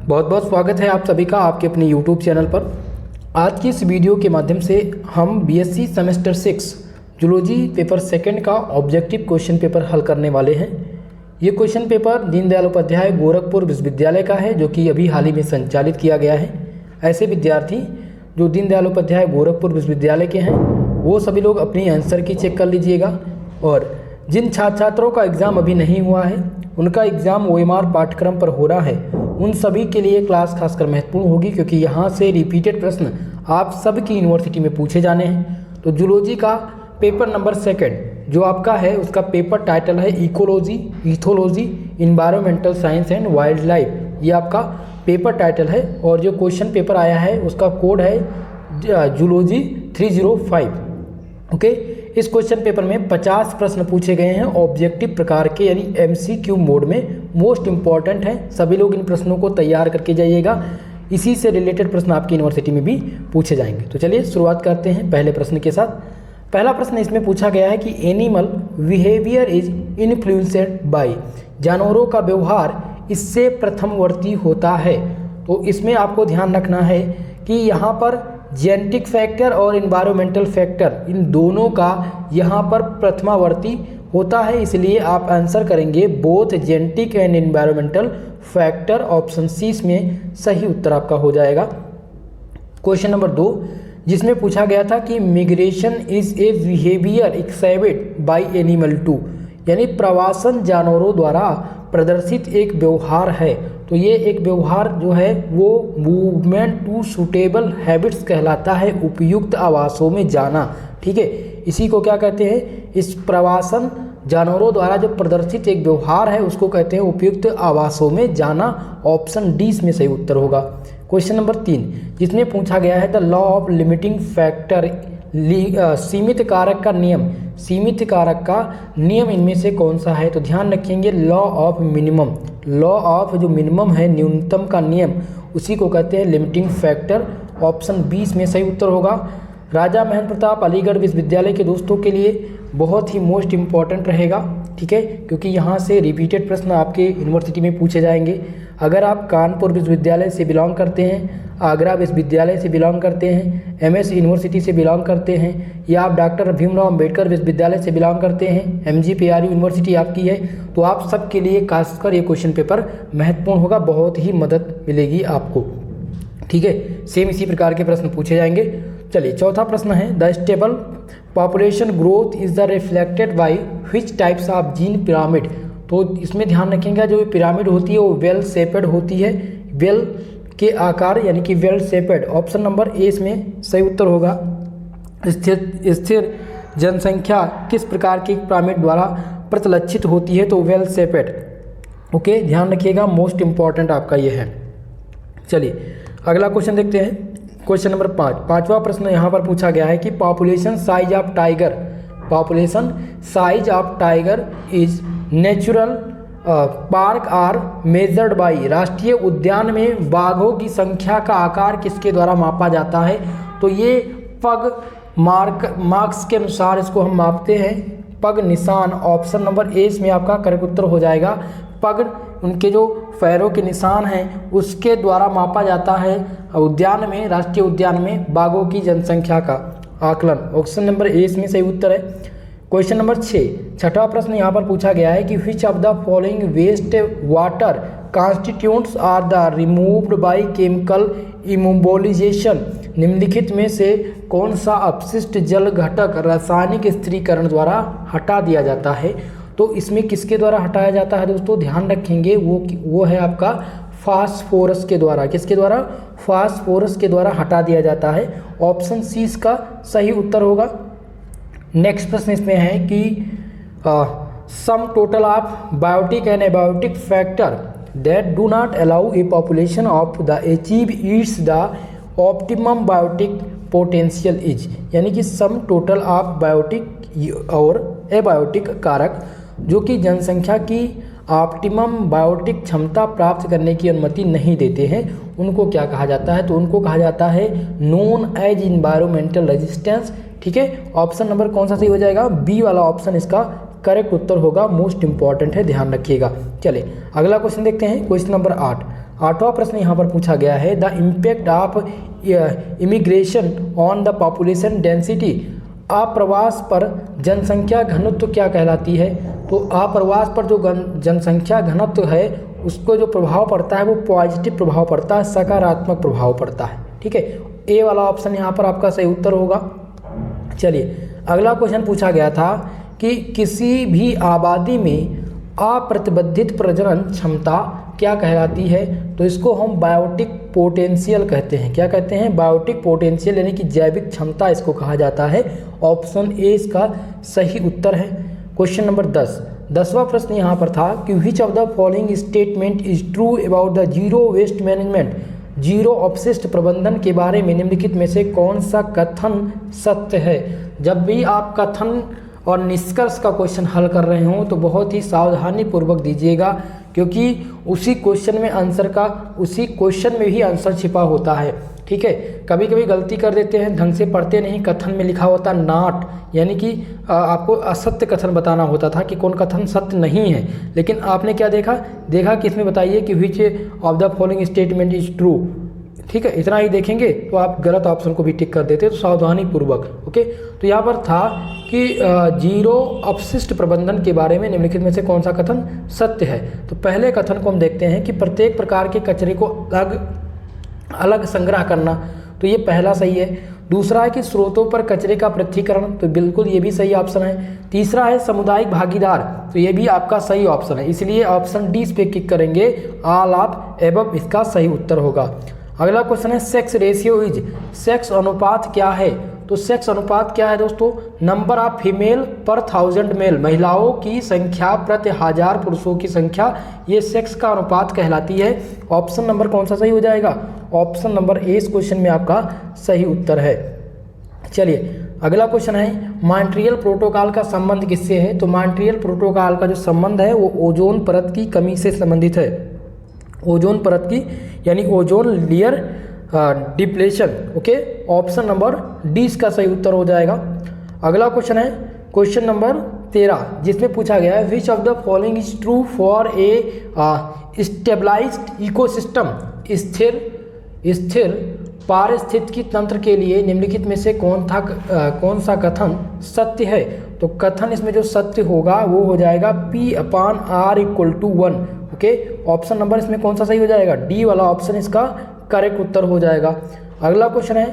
बहुत बहुत स्वागत है आप सभी का आपके अपने YouTube चैनल पर। आज की इस वीडियो के माध्यम से हम BSc semester 6 zoology paper second का ऑब्जेक्टिव क्वेश्चन पेपर हल करने वाले हैं। ये क्वेश्चन पेपर दीनदयाल उपाध्याय गोरखपुर विश्वविद्यालय का है, जो कि अभी हाल ही में संचालित किया गया है। ऐसे विद्यार्थी जो दीनदयाल उपाध्याय गोरखपुर विश्वविद्यालय के हैं वो सभी लोग अपनी आंसर की चेक कर लीजिएगा, और जिन छात्रों का एग्ज़ाम अभी नहीं हुआ है उनका एग्ज़ाम OMR पाठ्यक्रम पर हो रहा है, उन सभी के लिए क्लास खासकर महत्वपूर्ण होगी, क्योंकि यहाँ से रिपीटेड प्रश्न आप सबकी यूनिवर्सिटी में पूछे जाने हैं। तो जूलॉजी का पेपर नंबर 2 जो आपका है उसका पेपर टाइटल है ecology, ethology, environmental science and wild life. ये आपका पेपर टाइटल है, और जो क्वेश्चन पेपर आया है उसका कोड है जूलॉजी 305। ओके, इस क्वेश्चन पेपर में 50 प्रश्न पूछे गए हैं ऑब्जेक्टिव प्रकार के, यानी MCQ मोड में। मोस्ट इंपॉर्टेंट है, सभी लोग इन प्रश्नों को तैयार करके जाइएगा, इसी से रिलेटेड प्रश्न आपकी यूनिवर्सिटी में भी पूछे जाएंगे। तो चलिए शुरुआत करते हैं पहले प्रश्न के साथ। पहला प्रश्न इसमें पूछा गया है कि animal behaviour is influenced by, जानवरों का व्यवहार इससे प्रथमवर्ती होता है। तो इसमें आपको ध्यान रखना है कि यहाँ पर जेनेटिक फैक्टर और इन्वायरमेंटल फैक्टर, इन दोनों का यहाँ पर प्रथमावर्ती होता है, इसलिए आप आंसर करेंगे both genetic and environmental factor. Option C में सही उत्तर आपका हो जाएगा। क्वेश्चन नंबर 2 जिसमें पूछा गया था कि migration is a behaviour excited by animal to, यानी प्रवासन जानवरों द्वारा प्रदर्शित एक व्यवहार है। तो ये एक व्यवहार जो है वो मूवमेंट टू सूटेबल हैबिट्स कहलाता है, उपयुक्त आवासों में जाना। ठीक है, इसी को क्या कहते हैं, इस प्रवासन जानवरों द्वारा जो प्रदर्शित एक व्यवहार है उसको कहते हैं उपयुक्त आवासों में जाना। ऑप्शन डी इसमें सही उत्तर होगा। क्वेश्चन नंबर 3 जिसमें पूछा गया है the law of limiting factor, सीमित कारक का नियम, सीमित कारक का नियम इनमें से कौन सा है। तो ध्यान रखेंगे law of minimum, law of जो मिनिमम है, न्यूनतम का नियम, उसी को कहते हैं लिमिटिंग फैक्टर। ऑप्शन 20 में सही उत्तर होगा। राजा महेंद्र प्रताप अलीगढ़ विश्वविद्यालय के दोस्तों के लिए बहुत ही मोस्ट इम्पॉर्टेंट रहेगा, ठीक है, क्योंकि यहाँ से रिपीटेड प्रश्न आपके यूनिवर्सिटी में पूछे जाएंगे। अगर आप कानपुर विश्वविद्यालय से बिलोंग करते हैं, आगरा विश्वविद्यालय से बिलोंग करते हैं, MS यूनिवर्सिटी से बिलोंग करते हैं, या आप डॉक्टर भीमराव अम्बेडकर विश्वविद्यालय से बिलोंग करते हैं, MGPRU यूनिवर्सिटी आपकी है, तो आप सबके लिए खासकर ये क्वेश्चन पेपर महत्वपूर्ण होगा, बहुत ही मदद मिलेगी आपको। ठीक है, सेम इसी प्रकार के प्रश्न पूछे जाएंगे। चलिए चौथा प्रश्न है the stable population growth is the reflected by which types of gene pyramid. तो इसमें ध्यान रखेंगे जो पिरामिड होती है वो वेल शेपेड होती है, वेल के आकार यानी कि well shaped. Option number A इसमें सही उत्तर होगा। स्थिर जनसंख्या किस प्रकार की पिरामिड द्वारा प्रतिलक्षित होती है, तो वेल शेपेड। ओके, ध्यान रखिएगा, मोस्ट इंपॉर्टेंट आपका ये है। चलिए अगला क्वेश्चन देखते हैं। क्वेश्चन नंबर 5, पांचवा प्रश्न यहाँ पर पूछा गया है कि population size of tiger, population size of tiger is natural park are measured by, राष्ट्रीय उद्यान में बाघों की संख्या का आकार किसके द्वारा मापा जाता है। तो ये पग मार्क्स के अनुसार इसको हम मापते हैं, पग निशान। ऑप्शन नंबर ए इसमें आपका करेक्ट उत्तर हो जाएगा। पग उनके जो पैरों के निशान हैं उसके द्वारा मापा जाता है उद्यान में, राष्ट्रीय उद्यान में बाघों की जनसंख्या का आकलन। ऑप्शन नंबर ए इसमें सही उत्तर है। क्वेश्चन नंबर 6, छठा प्रश्न यहाँ पर पूछा गया है कि which of the following waste water constituents are the removed by chemical immobilization, निम्नलिखित में से कौन सा अपशिष्ट जल घटक रासायनिक स्थिरीकरण द्वारा हटा दिया जाता है। तो इसमें किसके द्वारा हटाया जाता है दोस्तों, ध्यान रखेंगे वो है आपका फास्फोरस के द्वारा। किसके द्वारा, फास्फोरस के द्वारा हटा दिया जाता है। ऑप्शन सी इसका सही उत्तर होगा। नेक्स्ट प्रश्न इसमें है कि sum total of biotic and abiotic factor that do not allow a population of the achieve its the optimum biotic potential is, यानी कि सम टोटल ऑफ बायोटिक और एबायोटिक कारक जो कि जनसंख्या की ऑप्टिमम बायोटिक क्षमता प्राप्त करने की अनुमति नहीं देते हैं, उनको क्या कहा जाता है। तो उनको कहा जाता है नोन एज इन्वायरमेंटल रेजिस्टेंस। ठीक है, ऑप्शन नंबर कौन सा सही हो जाएगा, बी वाला ऑप्शन इसका करेक्ट उत्तर होगा, मोस्ट इंपॉर्टेंट है, ध्यान रखिएगा। चलिए अगला क्वेश्चन देखते हैं, क्वेश्चन नंबर 8। 8वां प्रश्न यहाँ पर पूछा गया है, the impact of immigration on the population density, आप्रवास पर जनसंख्या घनत्व क्या कहलाती है। तो आप्रवास पर जो जनसंख्या घनत्व है उसको जो प्रभाव पड़ता है वो पॉजिटिव प्रभाव पड़ता है, सकारात्मक प्रभाव पड़ता है। ठीक है, ए वाला ऑप्शन यहाँ पर आपका सही उत्तर होगा। चलिए अगला क्वेश्चन पूछा गया था कि किसी भी आबादी में अप्रतिबंधित प्रजनन क्षमता क्या कहलाती है। तो इसको हम बायोटिक पोटेंशियल कहते हैं। क्या कहते हैं? बायोटिक पोटेंशियल, यानी कि जैविक क्षमता इसको कहा जाता है। ऑप्शन ए इसका सही उत्तर है। क्वेश्चन नंबर 10वां प्रश्न यहाँ पर था कि which of the following statement is true about the zero waste management, zero अपशिष्ट प्रबंधन के बारे में निम्नलिखित में से कौन सा कथन सत्य है। जब भी आप कथन और निष्कर्ष का क्वेश्चन हल कर रहे हो तो बहुत ही सावधानी पूर्वक दीजिएगा, क्योंकि उसी क्वेश्चन में ही आंसर छिपा होता है। ठीक है, कभी कभी गलती कर देते हैं, ढंग से पढ़ते नहीं, कथन में लिखा होता नॉट, यानी कि आपको असत्य कथन बताना होता था कि कौन कथन सत्य नहीं है, लेकिन आपने क्या देखा कि इसमें बताइए कि which of the following statement is true. ठीक है, इतना ही देखेंगे तो आप गलत ऑप्शन को भी टिक कर देते, तो सावधानी पूर्वक। ओके, तो यहाँ पर था कि जीरो अपशिष्ट प्रबंधन के बारे में निम्नलिखित में से कौन सा कथन सत्य है। तो पहले कथन को हम देखते हैं कि प्रत्येक प्रकार के कचरे को अलग संग्रह करना, तो ये पहला सही है। दूसरा है कि स्रोतों पर कचरे का पृथक्करण, तो बिल्कुल ये भी सही ऑप्शन है। तीसरा है सामुदायिक भागीदार, तो ये भी आपका सही ऑप्शन है, इसलिए ऑप्शन डी इस पे क्लिक करेंगे, ऑल ऑफ एबव इसका सही उत्तर होगा। अगला क्वेश्चन है सेक्स रेशियो इज, सेक्स अनुपात क्या है। तो सेक्स अनुपात क्या है दोस्तों? नंबर ऑफ फीमेल पर 1000 मेल, महिलाओं की संख्या प्रति 1000 पुरुषों की संख्या, ये सेक्स का अनुपात कहलाती है। ऑप्शन नंबर कौन सा सही हो जाएगा? ऑप्शन नंबर ए इस क्वेश्चन में आपका सही उत्तर है। चलिए अगला क्वेश्चन है मॉन्ट्रियल प्रोटोकॉल का संबंध किससे है। तो मॉन्ट्रियल प्रोटोकॉल का जो संबंध है वो ओजोन परत की कमी से संबंधित है। ओजोन परत की यानी ozone layer depletion. Okay, option number D इसका सही उत्तर हो जाएगा। अगला क्वेश्चन है क्वेश्चन नंबर 13, जिसमें पूछा गया है which of the following is true for a stabilised ecosystem, स्थिर पारिस्थितिकी तंत्र के लिए निम्नलिखित में से कौन सा कथन सत्य है। तो कथन इसमें जो सत्य होगा वो हो जाएगा P/R = 1। ओके, ऑप्शन नंबर इसमें कौन सा सही हो जाएगा? डी वाला ऑप्शन इसका करेक्ट उत्तर हो जाएगा। अगला क्वेश्चन है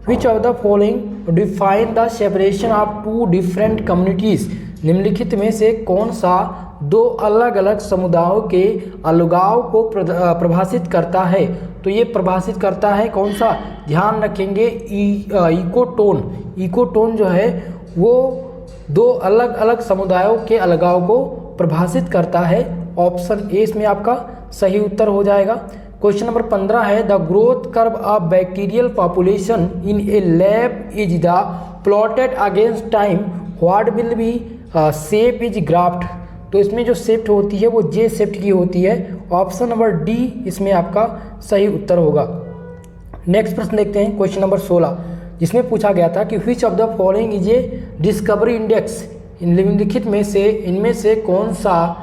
which of the following define the separation of two different communities, निम्नलिखित में से कौन सा दो अलग अलग समुदायों के अलगाव को प्रभाषित करता है। तो ये प्रभाषित करता है कौन सा? ध्यान रखेंगे इकोटोन। इकोटोन जो है वो दो अलग अलग समुदायों के अलगाव को प्रभाषित करता है। ऑप्शन ए इसमें आपका सही उत्तर हो जाएगा। क्वेश्चन नंबर 15 है the growth curve of bacterial population in A lab is the plotted against time, what will be shape is graft. तो इसमें जो शेप्ट होती है वो जे शेप्ट की होती है। ऑप्शन नंबर डी इसमें आपका सही उत्तर होगा। नेक्स्ट प्रश्न देखते हैं क्वेश्चन नंबर 16, जिसमें पूछा गया था कि which of the following is a discovery index, निम्नलिखित में से इनमें से कौन सा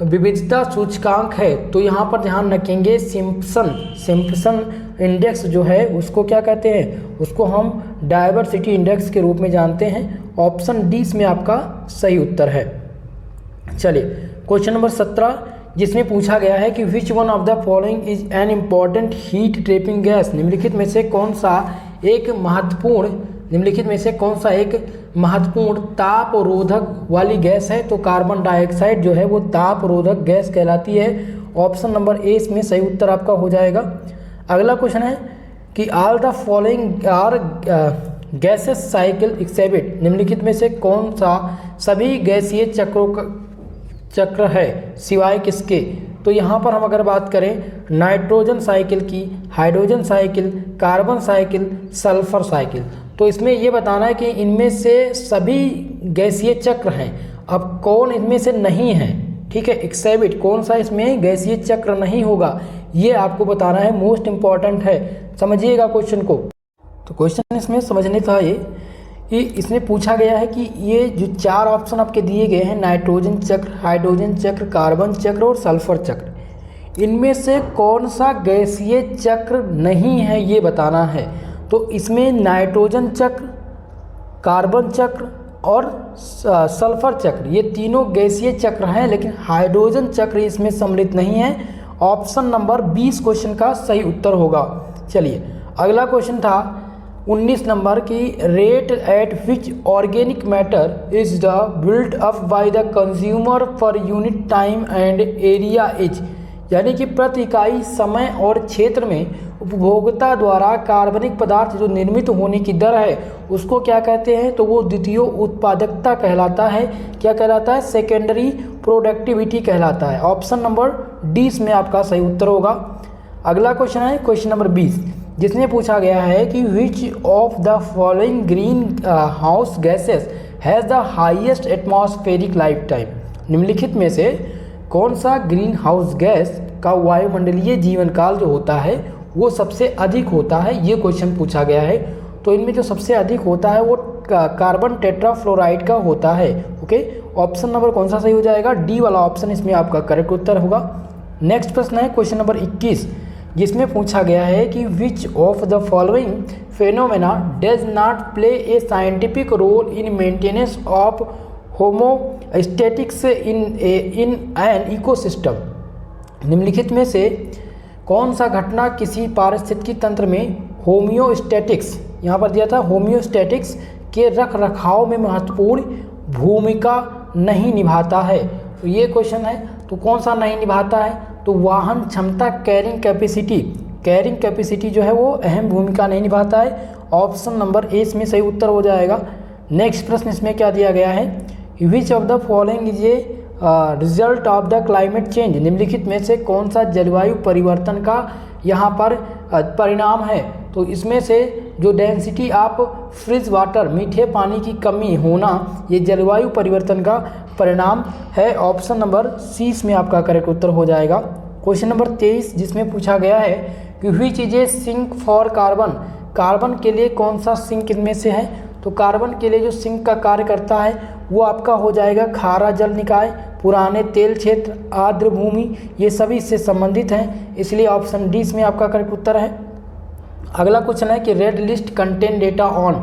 विविधता सूचकांक है। तो यहाँ पर ध्यान रखेंगे सिम्पसन इंडेक्स जो है उसको क्या कहते हैं? उसको हम डाइवर्सिटी इंडेक्स के रूप में जानते हैं। ऑप्शन डी इसमें आपका सही उत्तर है। चलिए क्वेश्चन नंबर 17, जिसमें पूछा गया है कि which one of the following is an important heat trapping gas, निम्नलिखित में से कौन सा एक महत्वपूर्ण तापरोधक वाली गैस है। तो कार्बन डाइऑक्साइड जो है वो तापरोधक गैस कहलाती है। ऑप्शन नंबर ए इसमें सही उत्तर आपका हो जाएगा। अगला क्वेश्चन है कि all the following are gases cycle exhibit, निम्नलिखित में से कौन सा सभी गैसीय चक्र है सिवाय किसके। तो यहाँ पर हम अगर बात करें नाइट्रोजन साइकिल की, hydrogen cycle, carbon cycle, sulphur cycle, तो इसमें ये बताना है कि इनमें से सभी गैसीय चक्र हैं। अब कौन इनमें से नहीं है? ठीक है, एक्सेबिट कौन सा इसमें गैसीय चक्र नहीं होगा, ये आपको बताना है, मोस्ट इम्पॉर्टेंट है। समझिएगा क्वेश्चन को। तो क्वेश्चन इसमें समझने था ये कि इसमें पूछा गया है कि ये जो 4 ऑप्शन आपके दिए गए हैं, नाइट्रोजन चक्र, हाइड्रोजन चक्र, कार्बन चक्र और सल्फर चक्र, इनमें से कौन सा गैसीय चक्र नहीं है ये बताना है। तो इसमें नाइट्रोजन चक्र, कार्बन चक्र और सल्फर चक्र, ये तीनों गैसीय चक्र हैं, लेकिन हाइड्रोजन चक्र इसमें सम्मिलित नहीं है। ऑप्शन नंबर 20 क्वेश्चन का सही उत्तर होगा। चलिए अगला क्वेश्चन था 19 नंबर की, rate at which organic matter is the built up by the consumer per unit time and area is, यानी कि प्रति इकाई समय और क्षेत्र में उपभोक्ता द्वारा कार्बनिक पदार्थ जो निर्मित होने की दर है उसको क्या कहते हैं, तो वो द्वितीय उत्पादकता कहलाता है। क्या कहलाता है? सेकेंडरी प्रोडक्टिविटी कहलाता है। ऑप्शन नंबर डी इसमें आपका सही उत्तर होगा। अगला क्वेश्चन है क्वेश्चन नंबर 20, जिसमें पूछा गया है कि which of the following green house gases has the highest atmospheric life time, निम्नलिखित में से कौन सा ग्रीन हाउस गैस का वायुमंडलीय जीवन काल जो होता है वो सबसे अधिक होता है, ये क्वेश्चन पूछा गया है। तो इनमें जो सबसे अधिक होता है वो कार्बन टेट्राफ्लोराइड का होता है। ओके, ऑप्शन नंबर कौन सा सही हो जाएगा? डी वाला ऑप्शन इसमें आपका करेक्ट उत्तर होगा। नेक्स्ट प्रश्न है क्वेश्चन नंबर 21, जिसमें पूछा गया है कि which of the following phenomena does not play a scientific role in maintenance of homeostatics in an ecosystem, निम्नलिखित में से कौन सा घटना किसी पारिस्थितिकी तंत्र में होमियोस्टैटिक्स, यहाँ पर दिया था होमियोस्टैटिक्स के रख रखाव में महत्वपूर्ण भूमिका नहीं निभाता है? तो ये क्वेश्चन है, तो कौन सा नहीं निभाता है? तो वाहन क्षमता, कैरिंग कैपेसिटी जो है वो अहम भूमिका नहीं निभाता है। ऑप्शन नंबर ए इसमें सही उत्तर हो जाएगा। नेक्स्ट प्रश्न इसमें क्या दिया गया है, which of the following is a result of the climate change, निम्नलिखित में से कौन सा जलवायु परिवर्तन का यहाँ पर परिणाम है? तो इसमें से जो डेंसिटी ऑफ फ्रिज वाटर, मीठे पानी की कमी होना, ये जलवायु परिवर्तन का परिणाम है। ऑप्शन नंबर सी इसमें आपका करेक्ट उत्तर हो जाएगा। क्वेश्चन नंबर 23, जिसमें पूछा गया है कि which is a sink for carbon, carbon के लिए कौन सा सिंक इनमें से है? तो कार्बन के लिए जो सिंक का कार्य करता है वो आपका हो जाएगा खारा जल निकाय, पुराने तेल क्षेत्र, आर्द्र भूमि, ये सभी इससे संबंधित हैं, इसलिए ऑप्शन डी इसमें आपका करेक्ट उत्तर है। अगला क्वेश्चन है कि red list contain data on,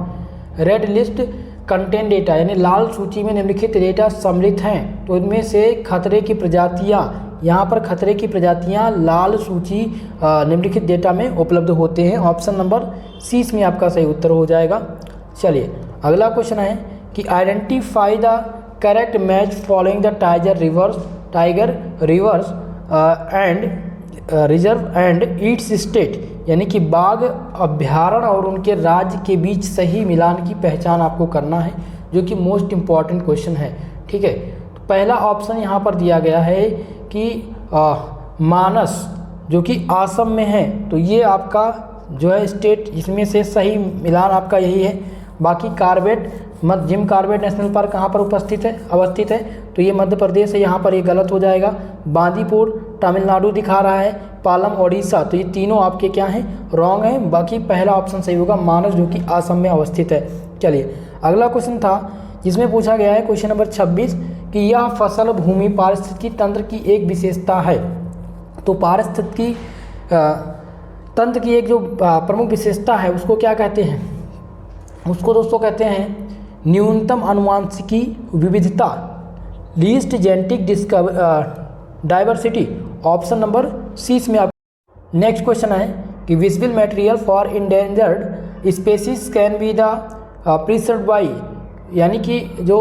red list contain data यानी लाल सूची में निम्नलिखित डेटा सम्मिलित हैं। तो इनमें से खतरे की प्रजातियाँ, यहाँ पर खतरे की प्रजातियाँ लाल सूची निम्नलिखित डेटा में उपलब्ध होते हैं। ऑप्शन नंबर सी इसमें आपका सही उत्तर हो जाएगा। चलिए अगला क्वेश्चन है कि identify the correct match following the tiger reverse and reserve and it's state, यानी कि बाघ अभ्यारण्य और उनके राज्य के बीच सही मिलान की पहचान आपको करना है, जो कि मोस्ट इम्पॉर्टेंट क्वेश्चन है। ठीक है, तो पहला ऑप्शन यहाँ पर दिया गया है कि मानस जो कि असम में है, तो ये आपका जो है स्टेट, इसमें से सही मिलान आपका यही है। बाकी Corbett Jim Corbett National Park कहाँ पर अवस्थित है? तो ये मध्य प्रदेश है, यहाँ पर ये गलत हो जाएगा। बांदीपुर तमिलनाडु दिखा रहा है, पालम ओडिशा, तो ये तीनों आपके क्या हैं? रॉन्ग है। बाकी पहला ऑप्शन सही होगा, मानस जो कि असम में अवस्थित है। चलिए अगला क्वेश्चन था जिसमें पूछा गया है क्वेश्चन नंबर 26 कि यह फसल भूमि पारिस्थितिकी तंत्र की एक विशेषता है। तो पारिस्थितिकी तंत्र की एक जो प्रमुख विशेषता है उसको क्या कहते हैं? उसको दोस्तों कहते हैं न्यूनतम आनुवंशिकी विविधता, least genetic diversity. Option number C इसमें आप। नेक्स्ट क्वेश्चन है कि visible material for endangered species can be the preserved by, यानी कि जो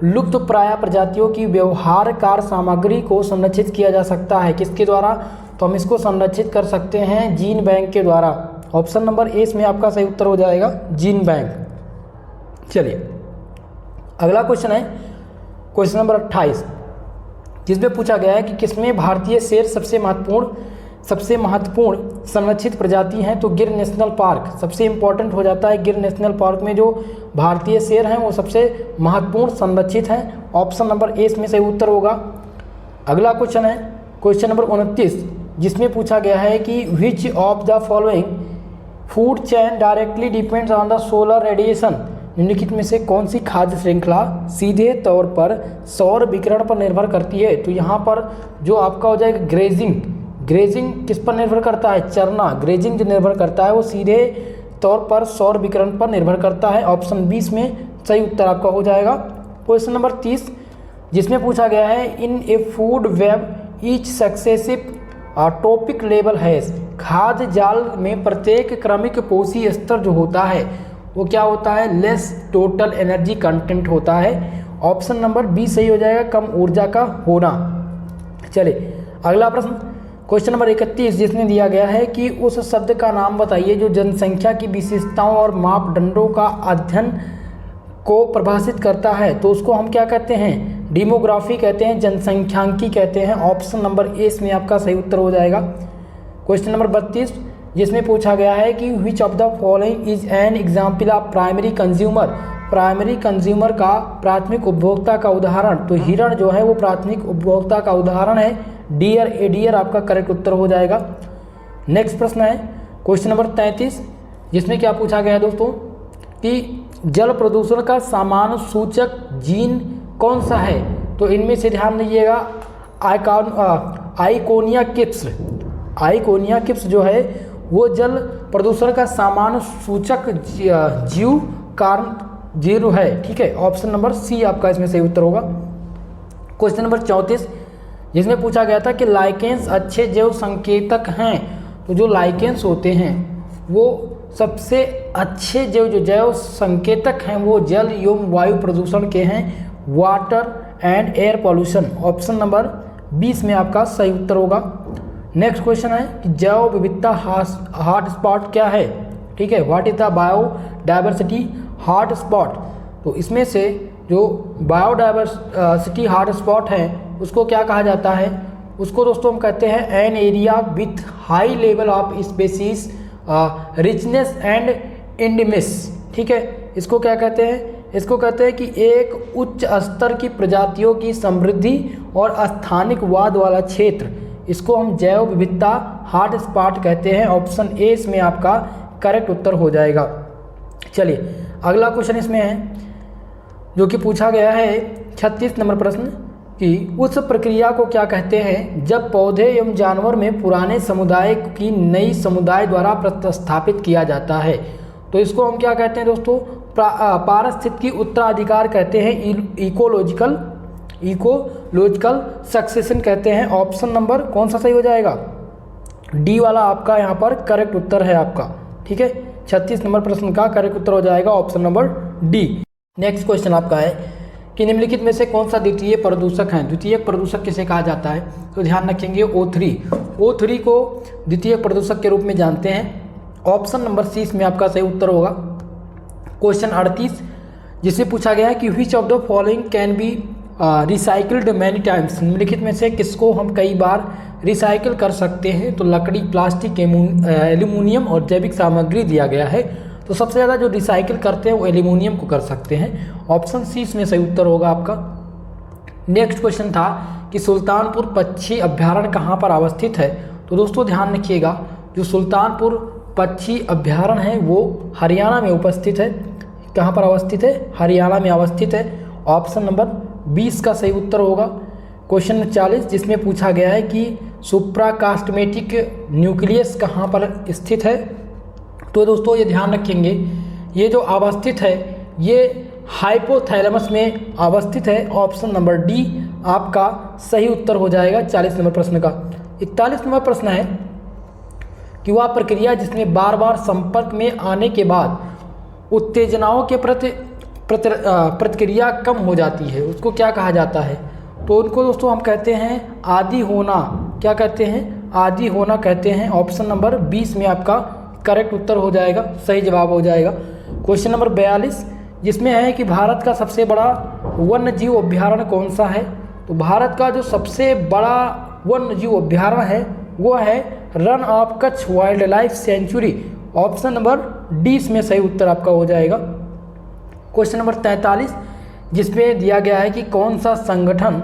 लुप्त प्राय प्रजातियों की व्यवहारकार सामग्री को संरक्षित किया जा सकता है किसके द्वारा? तो हम इसको संरक्षित कर सकते हैं जीन बैंक के द्वारा। ऑप्शन नंबर ए इसमें आपका सही उत्तर हो जाएगा, जीन बैंक। चलिए अगला क्वेश्चन है क्वेश्चन नंबर 28, जिसमें पूछा गया है कि किसमें भारतीय शेर सबसे महत्वपूर्ण संरक्षित प्रजाति हैं? तो गिर नेशनल पार्क सबसे इंपॉर्टेंट हो जाता है। गिर नेशनल पार्क में जो भारतीय शेर हैं वो सबसे महत्वपूर्ण संरक्षित हैं। ऑप्शन नंबर ए इसमें सही उत्तर होगा। अगला क्वेश्चन है क्वेश्चन नंबर 29, जिसमें पूछा गया है कि which of the following food chain directly depends on the solar radiation, निम्नलिखित में से कौन सी खाद्य श्रृंखला सीधे तौर पर सौर विकिरण पर निर्भर करती है? तो यहाँ पर जो आपका हो जाएगा ग्रेजिंग किस पर निर्भर करता है? चरना। ग्रेजिंग जो निर्भर करता है वो सीधे तौर पर सौर विकिरण पर निर्भर करता है। ऑप्शन 20 में सही उत्तर आपका हो जाएगा। क्वेश्चन नंबर 30 जिसमें पूछा गया है in a food web each successive trophic level has. खाद्य जाल में प्रत्येक क्रमिक पोषी स्तर जो होता है वो क्या होता है? लेस टोटल एनर्जी कंटेंट होता है। ऑप्शन नंबर 20 सही हो जाएगा, कम ऊर्जा का होना। चलिए अगला प्रश्न क्वेश्चन नंबर 31 जिसमें दिया गया है कि उस शब्द का नाम बताइए जो जनसंख्या की विशेषताओं और मापदंडों का अध्ययन को परिभाषित करता है। तो उसको हम क्या कहते हैं? डेमोग्राफी कहते हैं, जनसंख्यांकी कहते हैं। ऑप्शन नंबर ए इसमें आपका सही उत्तर हो जाएगा। क्वेश्चन नंबर 32 जिसमें पूछा गया है कि which of the following is an example of primary consumer. Primary consumer का प्राथमिक उपभोक्ता का उदाहरण। तो हिरण जो है वो प्राथमिक उपभोक्ता का उदाहरण है। डियर, ए डियर आपका करेक्ट उत्तर हो जाएगा। नेक्स्ट प्रश्न है क्वेश्चन नंबर 33 जिसमें क्या पूछा गया है दोस्तों कि जल प्रदूषण का सामान्य सूचक जीन कौन सा है? तो इनमें से ध्यान दीजिएगा आइकोनिया किप्स। आइकोनिया किप्स जो है वो जल प्रदूषण का सामान्य सूचक जीव कारण जीरो है। ठीक है, ऑप्शन नंबर सी आपका इसमें सही उत्तर होगा। क्वेश्चन नंबर 34 जिसमें पूछा गया था कि लाइकेंस अच्छे जैव संकेतक हैं। तो जो लाइकेंस होते हैं वो सबसे अच्छे जो जैव संकेतक हैं वो जल एवं वायु प्रदूषण के हैं, water and air pollution. Option number 20 में आपका सही उत्तर होगा। नेक्स्ट क्वेश्चन है कि जैव विविधता हॉटस्पॉट क्या है? ठीक है, what is the biodiversity hotspot. तो इसमें से जो बायोडायवर्सिटी हॉटस्पॉट है उसको क्या कहा जाता है? उसको दोस्तों हम कहते हैं an area with high level of species richness and endemism. ठीक है, इसको क्या कहते हैं? इसको कहते हैं कि एक उच्च स्तर की प्रजातियों की समृद्धि और स्थानिकवाद वाला क्षेत्र। इसको हम जैव विविधता हॉटस्पॉट कहते हैं। ऑप्शन ए इसमें आपका करेक्ट उत्तर हो जाएगा। चलिए अगला क्वेश्चन इसमें है जो कि पूछा गया है 36 नंबर प्रश्न कि उस प्रक्रिया को क्या कहते हैं जब पौधे एवं जानवर में पुराने समुदाय की नई समुदाय द्वारा प्रतिस्थापित किया जाता है। तो इसको हम क्या कहते हैं दोस्तों? पारिस्थितिकी उत्तराधिकार कहते हैं, इकोलॉजिकल सक्सेशन कहते हैं। ऑप्शन नंबर कौन सा सही हो जाएगा? डी वाला आपका यहाँ पर करेक्ट उत्तर है आपका। ठीक है, 36 नंबर प्रश्न का करेक्ट उत्तर हो जाएगा option number D. Next question आपका है कि निम्नलिखित में से कौन सा द्वितीय प्रदूषक है? द्वितीय प्रदूषक किसे कहा जाता है? तो ध्यान रखेंगे O3 को द्वितीय प्रदूषक के रूप में जानते हैं। ऑप्शन नंबर सी इसमें आपका सही उत्तर होगा। क्वेश्चन 38 जिससे पूछा गया है कि which of the following can be recycled many times. निम्नलिखित में से किसको हम कई बार रिसाइकिल कर सकते हैं? तो लकड़ी, प्लास्टिक, एल्यूमिनियम और जैविक सामग्री दिया गया है। तो सबसे ज़्यादा जो रिसाइकिल करते हैं वो एल्यूमिनियम को कर सकते हैं। ऑप्शन सी इसमें सही उत्तर होगा आपका। नेक्स्ट क्वेश्चन था कि सुल्तानपुर पक्षी अभ्यारण्य कहाँ पर अवस्थित है? तो दोस्तों ध्यान रखिएगा जो सुल्तानपुर पक्षी अभ्यारण्य है वो हरियाणा में उपस्थित है। कहाँ पर अवस्थित है? हरियाणा में अवस्थित है। ऑप्शन नंबर 20 का सही उत्तर होगा। क्वेश्चन 40 जिसमें पूछा गया है कि सुप्राकास्टमेटिक न्यूक्लियस कहाँ पर स्थित है? तो दोस्तों ये ध्यान रखेंगे ये जो अवस्थित है ये हाइपोथैलेमस में अवस्थित है। ऑप्शन नंबर डी आपका सही उत्तर हो जाएगा 40 नंबर प्रश्न का। 41 नंबर प्रश्न है कि वह प्रक्रिया जिसमें बार बार संपर्क में आने के बाद उत्तेजनाओं के प्रति प्रतिक्रिया कम हो जाती है उसको क्या कहा जाता है? तो उनको दोस्तों हम कहते हैं आदी होना। क्या कहते हैं? आदी होना कहते हैं। ऑप्शन नंबर 20 में आपका करेक्ट उत्तर हो जाएगा, सही जवाब हो जाएगा। क्वेश्चन नंबर 42 जिसमें है कि भारत का सबसे बड़ा वन्य जीव अभ्यारण्य कौन सा है? तो भारत का जो सबसे बड़ा वन्य जीव अभ्यारण्य है वो है run of Kutch wild life sanctuary. Option number D इसमें सही उत्तर आपका हो जाएगा। क्वेश्चन नंबर 43 जिसमें दिया गया है कि कौन सा संगठन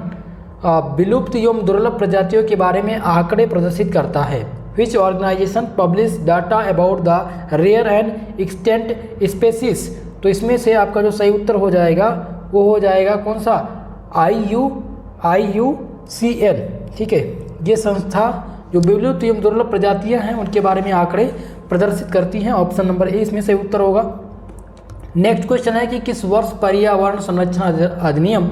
विलुप्त एवं दुर्लभ प्रजातियों के बारे में आंकड़े प्रदर्शित करता है? Which organization publish data about the rare and extant species. तो इसमें से आपका जो सही उत्तर हो जाएगा वो हो जाएगा कौन सा? IUCN। ठीक है, ये संस्था जो विलुप्त एवं दुर्लभ प्रजातियां हैं उनके बारे में आंकड़े प्रदर्शित करती हैं। ऑप्शन नंबर ए इसमें सही उत्तर होगा। नेक्स्ट क्वेश्चन है कि किस वर्ष पर्यावरण संरक्षण अधिनियम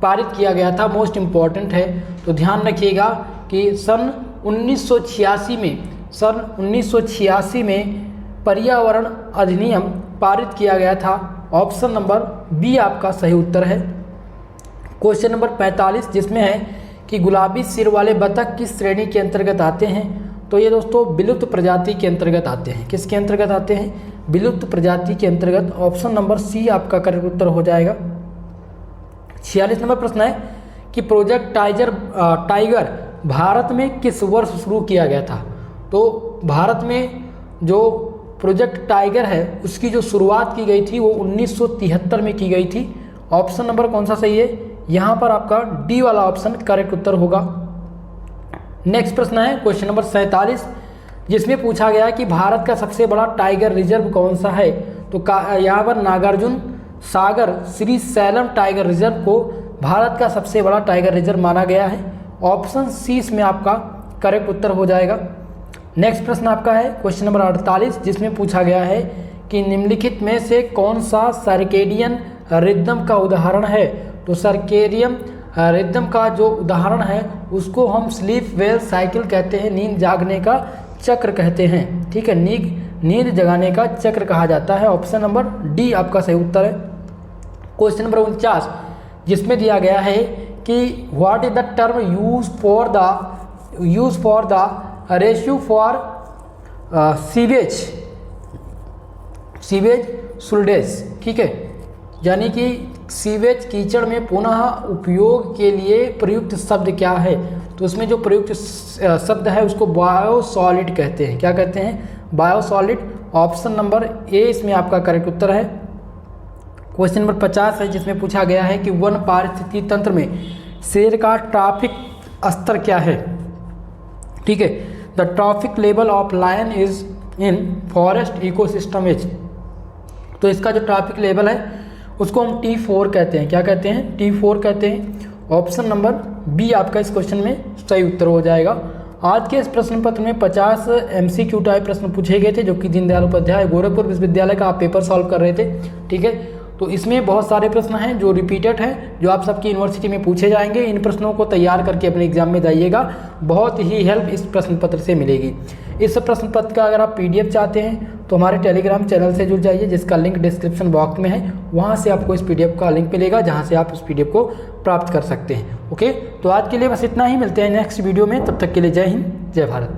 पारित किया गया था। मोस्ट इम्पॉर्टेंट है, तो ध्यान रखिएगा कि सन 1986 में पर्यावरण अधिनियम पारित किया गया था। ऑप्शन नंबर बी आपका सही उत्तर है। क्वेश्चन नंबर 45 जिसमें है कि गुलाबी सिर वाले बतख किस श्रेणी के अंतर्गत आते हैं। तो ये दोस्तों विलुप्त प्रजाति के अंतर्गत आते हैं। किसके अंतर्गत आते हैं? विलुप्त प्रजाति के अंतर्गत। ऑप्शन नंबर सी आपका करेक्ट उत्तर हो जाएगा। 46 नंबर प्रश्न है कि प्रोजेक्ट टाइगर भारत में किस वर्ष शुरू किया गया था। तो भारत में जो प्रोजेक्ट टाइगर है उसकी जो शुरुआत की गई थी वो 1973 में की गई थी। ऑप्शन नंबर कौन सा सही है? यहाँ पर आपका डी वाला ऑप्शन करेक्ट उत्तर होगा। नेक्स्ट प्रश्न है क्वेश्चन नंबर 47 जिसमें पूछा गया कि भारत का सबसे बड़ा टाइगर रिजर्व कौन सा है। तो यहाँ पर Nagarjuna Sagar Shri slam tiger reserve को भारत का सबसे बड़ा टाइगर रिजर्व माना गया है। ऑप्शन सी इसमें आपका करेक्ट उत्तर हो जाएगा। नेक्स्ट प्रश्न आपका है क्वेश्चन नंबर 48 जिसमें पूछा गया है कि निम्नलिखित में से कौन सा सर्केडियन रिदम का उदाहरण है। तो सर्केडियन रिदम का जो उदाहरण है उसको हम स्लीप वेल साइकिल कहते हैं, नींद जागने का चक्र कहते हैं। ठीक है, नींद जगाने का चक्र कहा जाता है। ऑप्शन नंबर डी आपका सही उत्तर है। क्वेश्चन नंबर 49 जिसमें दिया गया है कि what is the term use for the ratio for sewage sludges. ठीक है, यानी कि सीवेज कीचड़ में पुनः उपयोग के लिए प्रयुक्त शब्द क्या है। तो उसमें जो प्रयुक्त शब्द है उसको बायोसॉलिड कहते हैं। क्या कहते हैं? बायोसॉलिड। ऑप्शन नंबर ए इसमें आपका करेक्ट उत्तर है। क्वेश्चन नंबर 50 है जिसमें पूछा गया है कि वन पारिस्थितिकी तंत्र में शेर का ट्रॉफिक स्तर क्या है। ठीक है, the trophic level of lion is in forest ecosystem is. तो इसका जो ट्रॉफिक लेवल है उसको हम T4 कहते हैं। क्या कहते हैं? T4 कहते हैं। ऑप्शन नंबर बी आपका इस क्वेश्चन में सही उत्तर हो जाएगा। आज के इस प्रश्न पत्र में 50 MCQ टाइप प्रश्न पूछे गए थे जो कि दीनदयाल उपाध्याय गोरखपुर विश्वविद्यालय का आप पेपर सॉल्व कर रहे थे। ठीक है, तो इसमें बहुत सारे प्रश्न हैं जो रिपीटेड हैं, जो आप सबकी यूनिवर्सिटी में पूछे जाएंगे। इन प्रश्नों को तैयार करके अपने एग्जाम में जाइएगा, बहुत ही हेल्प इस प्रश्न पत्र से मिलेगी। इस प्रश्न पत्र का अगर आप PDF चाहते हैं तो हमारे टेलीग्राम चैनल से जुड़ जाइए जिसका लिंक डिस्क्रिप्शन बॉक्स में है। वहाँ से आपको इस PDF का लिंक मिलेगा जहाँ से आप उस PDF को प्राप्त कर सकते हैं। ओके, तो आज के लिए बस इतना ही। मिलते हैं नेक्स्ट वीडियो में, तब तक के लिए जय हिंद, जय भारत।